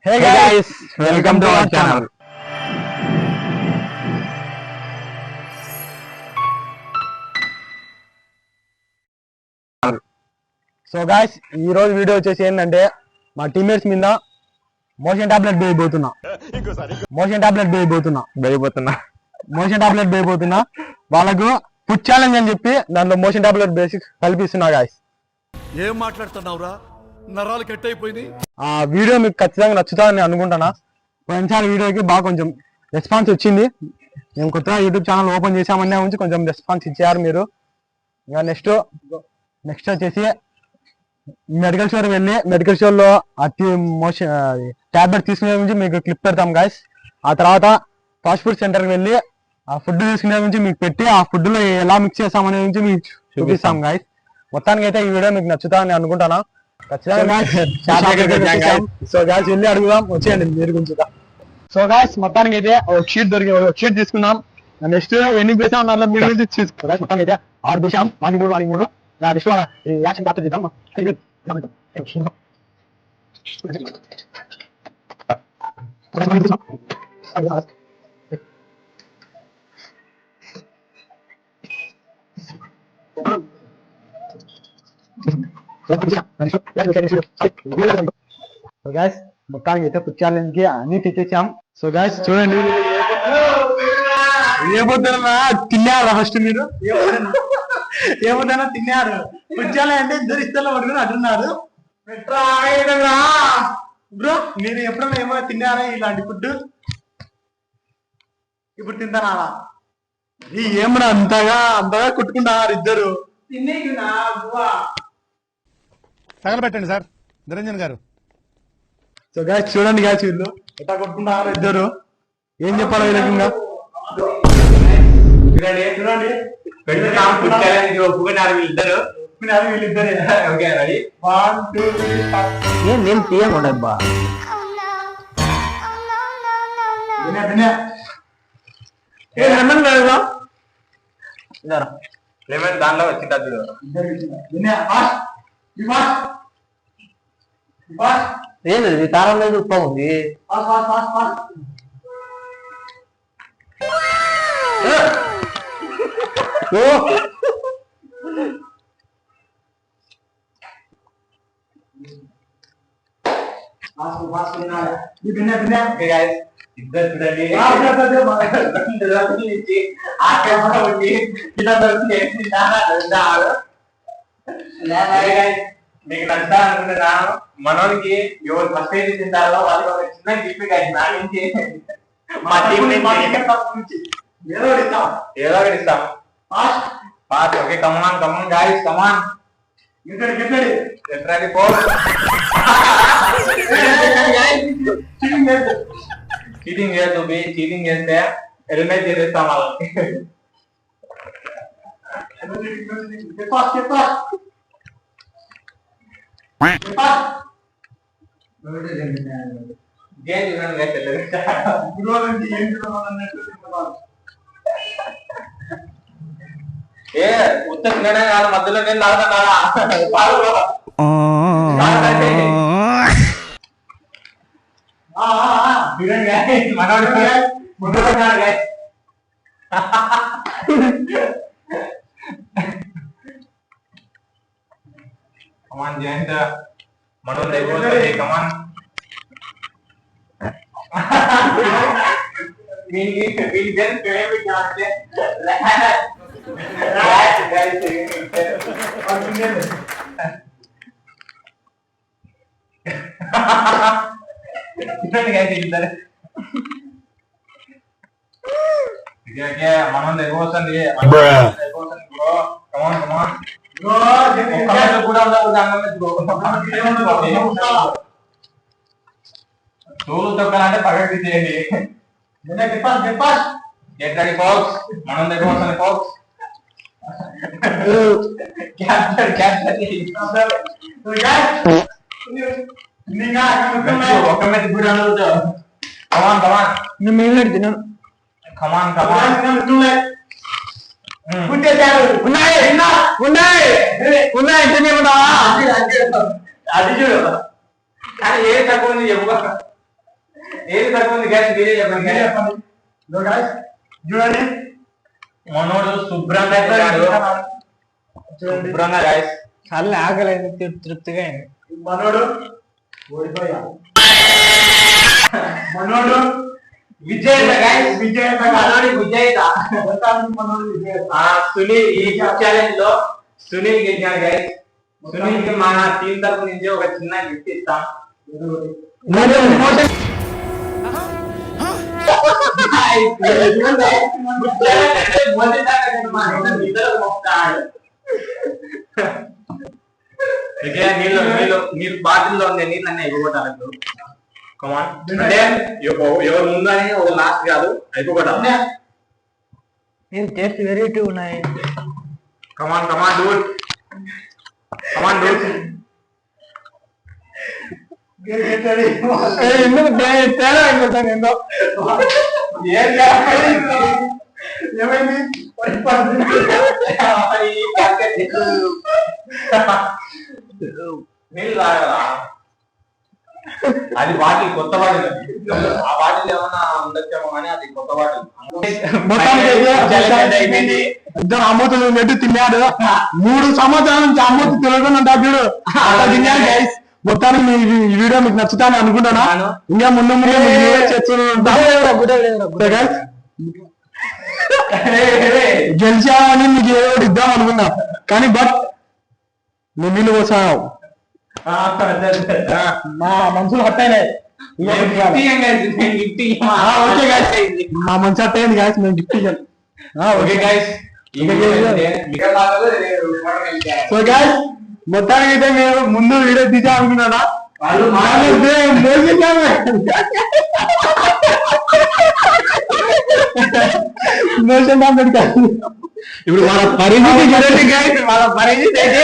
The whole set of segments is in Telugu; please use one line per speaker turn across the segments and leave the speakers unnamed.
Hey guys, welcome to our channel. So guys, ఈ రోజు వీడియో వచ్చేసి ఏంటంటే మా టీమ్మేట్స్ మీద మోషన్ టాబ్లెట్ వేయబోతున్నా వాళ్ళకు ఫుడ్ ఛాలెంజ్ అని చెప్పి దాంట్లో మోషన్ టాబ్లెట్ బేసిక్స్ కల్పిస్తున్నా గాయస్.
ఏం మాట్లాడుతున్నావురా, నరాలు కట్ అయిపోయింది.
ఆ వీడియో మీకు ఖచ్చితంగా నచ్చుతాదని అనుకుంటున్నా. పోయినసారి వీడియోకి బాగా కొంచెం రెస్పాన్స్ వచ్చింది. మేము కొత్తగా యూట్యూబ్ ఛానల్ ఓపెన్ చేసామనే నుంచి కొంచెం రెస్పాన్స్ ఇచ్చారు మీరు. ఇంకా నెక్స్ట్ వచ్చేసి మెడికల్ స్టోర్ వెళ్ళి మెడికల్ స్టోర్లో మోషన్ టాబ్లెట్ తీసుకునే నుంచి మీకు క్లిప్ పెడతాం గాయస్. ఆ తర్వాత ఫాస్ట్ ఫుడ్ సెంటర్కి వెళ్ళి ఆ ఫుడ్ తీసుకునే నుంచి మీకు పెట్టి ఆ ఫుడ్లో ఎలా మిక్స్ చేస్తామనే నుంచి మీకు చూపిస్తాం గాయస్. మొత్తానికి అయితే ఈ వీడియో మీకు నచ్చుతామని అనుకుంటున్నా. సో గాయస్ వెళ్ళి అడుగుదాం, వచ్చేయండి మీరు గురించి. సో గాయస్ మొత్తానికి అయితే ఒక షీట్ షీట్ తీసుకున్నాం. నెక్స్ట్ ఎన్ని చేసాం దాంట్లో మీరు గురించి చూసుకో. మొత్తానికి అయితే 6 చేసాం, 43 నెక్స్ట్ యాక్షన్ పాత్ర చేద్దాం. సో గాయస్ మొత్తానికి అయితే ఫుడ్ ఛాలెంజ్ కి అన్ని తెచ్చేసాం. సో గాయస్ చూడండి, ఏమొద్దన్నా తిన్నారు ఫస్ట్ మీరు, ఏమొద్దన్నా తిన్నారు. ఫుడ్ ఛాలెంజ్ అంటే ఇద్దరు ఇస్తలో పట్టుకుని అంటున్నారు. బ్రో మీరు ఎప్పుడన్నా ఏమైనా తిన్నారా ఇలాంటి ఫుడ్? ఇప్పుడు తింటారా? ఏమన్నా అంతగా కొట్టుకుంటారు ఇద్దరు.
తగలబెట్టండి సార్ నిరంజన్ గారు.
సో గాయస్ చూడండి గాయస్, వీళ్ళు ఎట్లా కొట్టుకుంటారు ఇద్దరు. ఏం చెప్పాలి వీళ్ళకి?
నేను తీయకూడబ్బా.
లెమన్ దానిలో వచ్చింది.
ఏంది కారం లేదు, ఉప్పు ఉంది.
ఇద్దరు చూడండి, మీకు నచ్చా అనుకుంటున్నాను. మనోనికి ఎవరు ఫస్ట్ అయితే తింటారో వాళ్ళకి ఒక చిన్న గిఫ్ట్ కానీ నా నుంచి మా టీం ఏదో ఒకటి ఇస్తాం. ఓకే, కమాన్ గాయ్స్, కమాన్. చీటింగ్ చేయొద్దు, చీటింగ్ చేస్తే ఎలిమినేట్ చేసేస్తాం వాళ్ళని. ఏ ఉత్తర తినడం కాదు, మధ్యలో నేను లాగుతున్నారా మనోడు ముందుకున్నాడు. కమాన్ జయంత, మనోడు అయిపోతుంది. కమాన్ మనం ఎగవస్తుంది. తోలు తొక్కాలంటే పగటి చేయండి. ఎట్లాంటి ఫోక్స్ మనం దగ్గర వస్తుంది. ఫోక్స్ ఒక్క మీద కూడా అడుగుతావు. కమాన్ అది చూడు, కానీ ఏ తక్కువ ఉంది చెప్పు. ఏది తక్కువ ఉంది గ్యాస్ మీరే చెప్పండి
చూడండి
మనోడు శుభ్రంగా తిన్నాడు శుభ్రంగా గాయస్
చాలా ఆకలేదు తృప్తిగా అయింది.
మనోడు ఓడిపోయా మనోడు
విజేత గాయస్
విజేత
మనోడి విజేత
మనోడు విజేత
సునీల్ ఈ ఛాలెంజ్ లో సునీల్ గెలిచాడు గైస్. సునీల్ కి మన టీం తరపు నుంచి ఒక చిన్న గిఫ్ట్ ఇస్తాం. నీళ్ళు బాటిల్లో ఉండే నీళ్ళు అన్నీ అయిపోగొట్టాలి. కమాన్ అంటే ఎవరు ముందు అని ఒక లాస్ట్ కాదు అయిపోగొట్టాలి.
టేస్ట్ వెరైటీ ఉన్నాయి.
Come on come on do it come on do it.
ఎందుకు తేడా అయిపోతాను ఏందో ఏమైంది
నీళ్ళు తాగరా? అది బాటిల్ కొత్త బాటిల్. ఆ బాటిల్ ఏమన్నా ఉండొచ్చేమో కానీ అది కొత్త బాటిల్.
అయిపోయింది. ఇద్దరు అమ్మతులు నెట్టు తిన్నాడు. 3 సంవత్సరాల నుంచి అమ్మతు తినకుండా చూడు అలా తిన్నాడు గైస్. మొత్తానికి మీ ఈ వీడియో మీకు నచ్చుతాను అనుకుంటున్నా. ఇంకా ముందు గెలిచామని మీకు ఏదో ఒకటి ఇద్దాం అనుకున్నా కానీ బట్ నువ్వు నీళ్ళు పోసావు. మా మనసులు హట్ అయినాయి. మా మనసు హట్ అయింది గాయస్. మేము గిఫ్ట్ ఇచ్చాను.
ఓకే గైస్
సో గాయస్ మొత్తానికి అయితే మేము ముందు వీడియో తీసా అనుకున్నాడా ఇప్పుడు వాళ్ళ పరిస్థితి చూడండి గాయస్. వాళ్ళ పరిస్థితి అయితే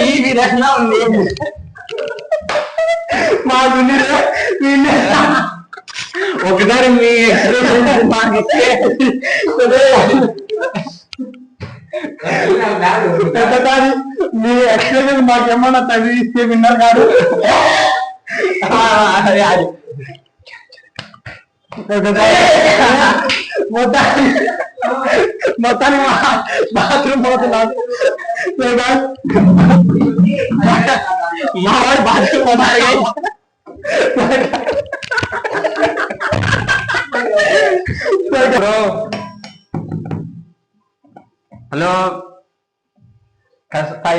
ఈ విధంగా ఉంది. మా ఒకసారి మీ ఎక్స్ప్రెషన్ మాకు ఇస్తే పెద్దసారి మీ ఎక్స్ప్రెషన్ మాకేమన్నా చదివి ఇస్తే విన్నారు కాదు. మొత్తాన్ని బాత్రూమ్ పోతున్నాడు. మా వాడు బాత్రూమ్ పోతాడు.
హలో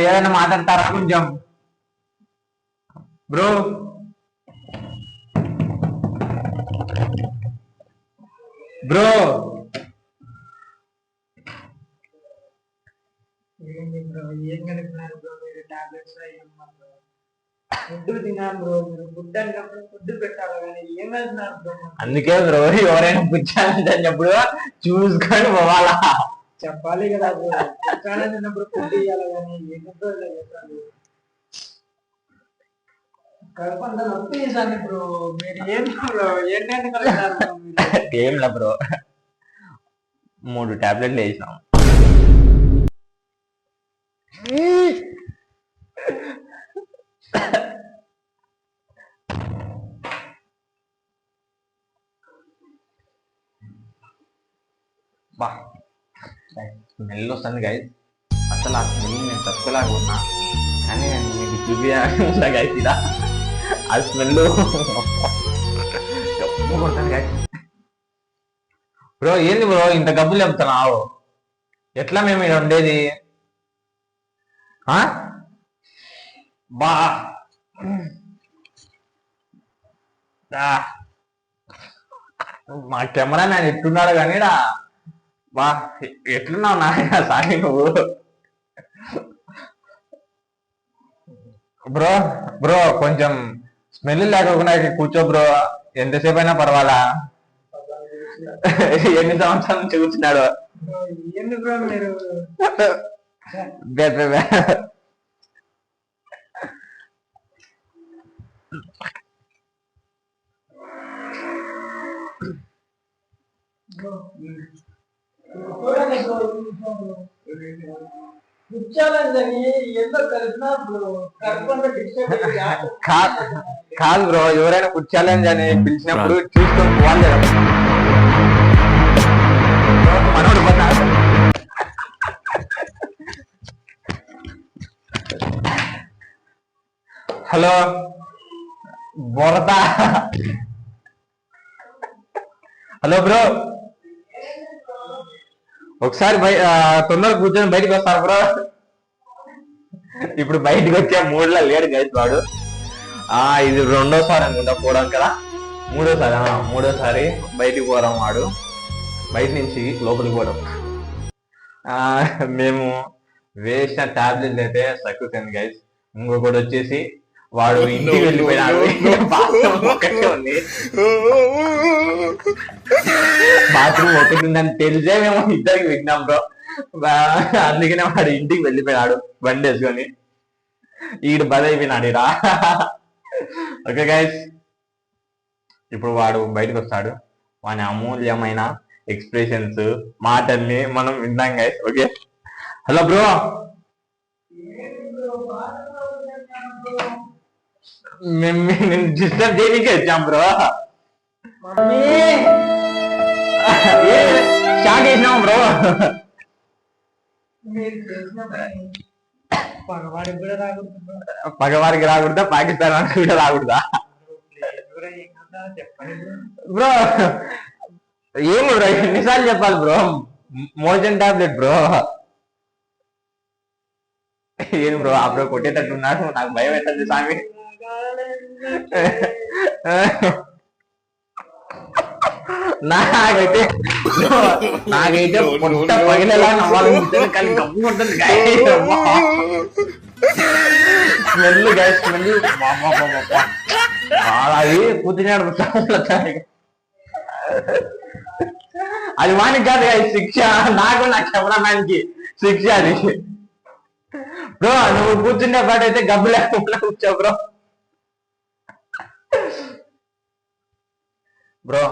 ఏదైనా మాట్లాడతారా కొంచెం బ్రో? బ్రో
ఏంటి బ్రో ఏం కనుక్కున్నారు బ్రో? మీరు టాబ్లెట్స్ ఫుడ్ తిన్నాను బ్రో. మీరు ఫుడ్ అన్నప్పుడు ఫుడ్ పెట్టాలి కానీ ఏం వెళ్తున్నారు బ్రో?
అందుకే బ్రో ఎవరైనా పుచ్చాలంటప్పుడు చూసుకొని పోవాలా.
చెప్పాలి కదా బ్రో. పుచ్చాలని తిన్నప్పుడు ఫుడ్ ఇవ్వాలి కానీ ఎన్ని రోజులు చెప్పాలి. కడుపు అంతా నొప్పి చేశాను బ్రో. మీరు ఏంటి బ్రో ఏంటంటే కలుగుతారు
ఏంలా బ్రో 3 టాబ్లెట్లు వేసినాం. బా స్మెల్ వస్తుంది గైస్. అసలు ఆ స్మెల్ నేను తప్పులాగా కానీ నేను మీకు చూపియాలి గైస్. ఇలా ఆ స్మెల్ కొడతాను గైస్. బ్రో ఏంది బ్రో ఇంత గబ్బులు చెప్తున్నావు? ఎట్లా మేము ఇక్కడ ఉండేది? బా మా కెమెరా నేను ఎట్టున్నాడు కానీ బా ఎట్లున్నావు నాయన సాయి నువ్వు? బ్రో బ్రో కొంచెం స్మెల్ లేకుండా కూర్చో బ్రో. ఎంతసేపు అయినా పర్వాలా. ఎన్ని సంవత్సరాల నుంచి కూర్చున్నాడు?
ఏంటి బ్రో మీరు కూర్చోాలని అని ఏదో కలిపినా బ్రో కరెక్ట్ డిస్టర్బ్
కాదు బ్రో, ఎవరైనా ఫుడ్ ఛాలెంజ్ అని పిలిచినప్పుడు చూసుకొని పోవాలి కదా. మనోడు పోతాడు. హలో బొరత, హలో బ్రో, ఒకసారి తొందరగా కూర్చొని బయటకు వస్తారు బ్రో. ఇప్పుడు బయటకు వచ్చే మూడులో లేడు గైస్ వాడు. ఇది రెండోసారి అనుకుంటా పోవడం కదా, మూడోసారి బయటికి పోవడం వాడు, బయట నుంచి లోపలికి పోవడం. మేము వేసిన టాబ్లెట్ అయితే సక్సెస్ అయింది గైస్. ఇంకొకటి వచ్చేసి వాడు ఇంటికి వెళ్ళిపోయినాడు. బాత్రూమ్ ఒకటి ఉందని తెలిసే మేము ఇద్దరికి విన్నాం బ్రో. అందుకనే వాడు ఇంటికి వెళ్ళిపోయినాడు బండి వేసుకొని. ఈడు బదైపోయినాడు రా. ఓకే గైస్, ఇప్పుడు వాడు బయటకు వస్తాడు. వాని అమూల్యమైన ఎక్స్ప్రెషన్స్, మాటల్ని మనం విన్నాం గైస్. Okay, hello bro. మేము డిస్టర్బ్ చేయడానికి వచ్చాం బ్రో. షాక్ వేసినాం బ్రో. పగవారికి రాకూడదా, పాకిస్తాన్ వారికి కూడా రాకూడదా బ్రో? ఏమి బ్రో ఎన్నిసార్లు చెప్పాలి బ్రో? Motion tablet bro. ఏం బ్రో ఆ బ్రో కొట్టేటట్టున్నాడు, నాకు భయం అవుతుంది స్వామి. నాకైతే పొట్ట పగిలేలా నవ్వాలనిపిస్తుంది, కానీ గమ్ము ఉంటుంది. స్మెల్ గాయ స్మెల్ అది కూర్చున్నాడు. అది వానికి కాదు గాయ శిక్ష, నాకు నా కెమెరామ్యాన్ కి శిక్ష అది. బ్రో నువ్వు కూర్చునే పాటైతే గబ్బు లేకుండా కూర్చో బ్రో. బ్రో